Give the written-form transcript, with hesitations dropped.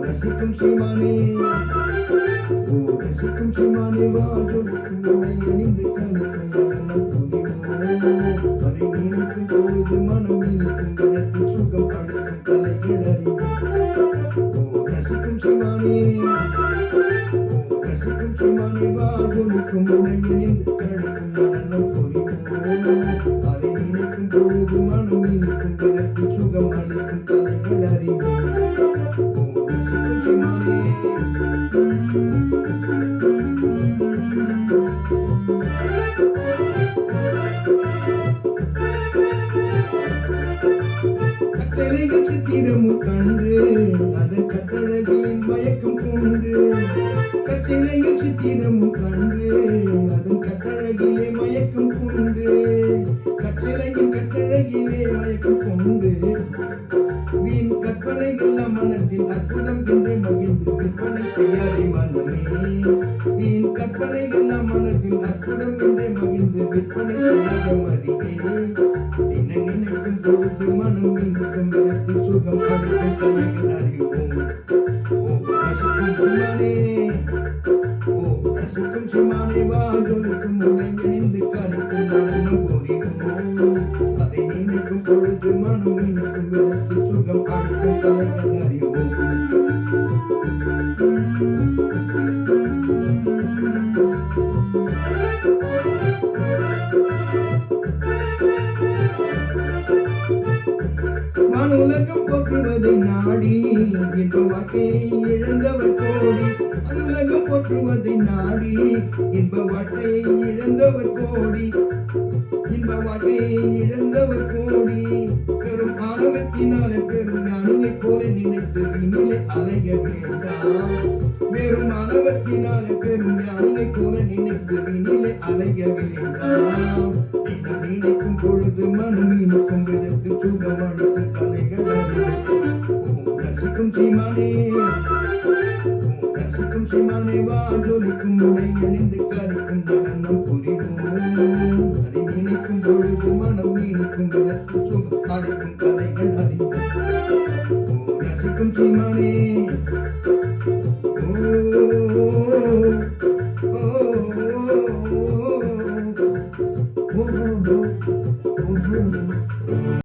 ரசிக்கும் சீமானே ரசிக்கும் சீமானே வாஜொலிக்கும் உடை அணிந்து கணிக்கும் நடனம் புரிவோம் அதை நினைக்கும் பொழுது மனம் இனிக்கும் விதத்தில் சுகம் அளிக்கும் கலைகள் அறிவோம் ரசிக்கும் சீமானே ரசிக்கும் சீமானே வாஜொலிக்கும் உடை அணிந்து கணிக்கும் நடனம் புரிவோம் அதை நினைக்கும் பொழுது மனம் இனிக்கும் விதத்தில் சுகம் அளிக்கும் கலைகள் அறிவோம் கட்டளைகள் சித்திரமும் கண்டு அதன் கட்டளைகளின் மயக்கம் கொண்டு கட்டளைகள் சித்திரமும் கண்டு அதன் கட்டளைகளே மயக்கம் கொண்டு கட்டளையிலே மயக்கம் கொண்டு வீண் கற்பனைகள் மனத்தில் அற்புதம் என்று மகிழ்ந்து விற்பனை செய்யாதே மனமே வீண் கற்பனைகள் மனத்தில் அற்புதம் என்று மகிழ்ந்து விற்பனை செய்யாத மதியே தின நினைக்கும் பொழுது மனம் இனிக்கும் விதத்தில் சுகம் அளிக்கும் கலைகள் அறிவோம் ரசிக்கும் சுமானே வாழ்வொழிக்கும் உடை அணிந்து கணிக்கும் நடனம் புரிவோம் அதை நினைக்கும் பொழுது மனம் இனிக்கும் விதத்தில் சுகம் அளிக்கும் கலைகள் அறிவோம் உலகம் போற்றுவதை நாடி இன்ப வாழ்க்கையை இழந்தவர் கோடி உலகம் போற்றுவதை நாடி இன்ப வாழ்க்கையை இழந்தவர் கோடி இன்ப வாழ்க்கையை இழந்தவர் கோடி பெரும் ஆணவத்தினால பெரும் ஞானியை போல நினைத்து வினிலே அலைய வேண்டாம் வெறும் ஆணவத்தினால பெரும் ஞானியை போல நினைத்து வினிலே அலைய வேண்டாம் நினைக்கும் பொழுது மனம் இனிக்கும் விதத்தில் சுகமளிக்கும் கலைகள் ரசிக்கும் சீமானே ரசிக்கும் சீமானே வாஜொலிக்கும் உடை அணிந்து கணிக்கும் நடனம் புரிவோம் அதை நினைக்கும் பொழுது மனம் இனிக்கும் விதத்தில் சுகம் அளிக்கும் கலைகள் அறிவோம்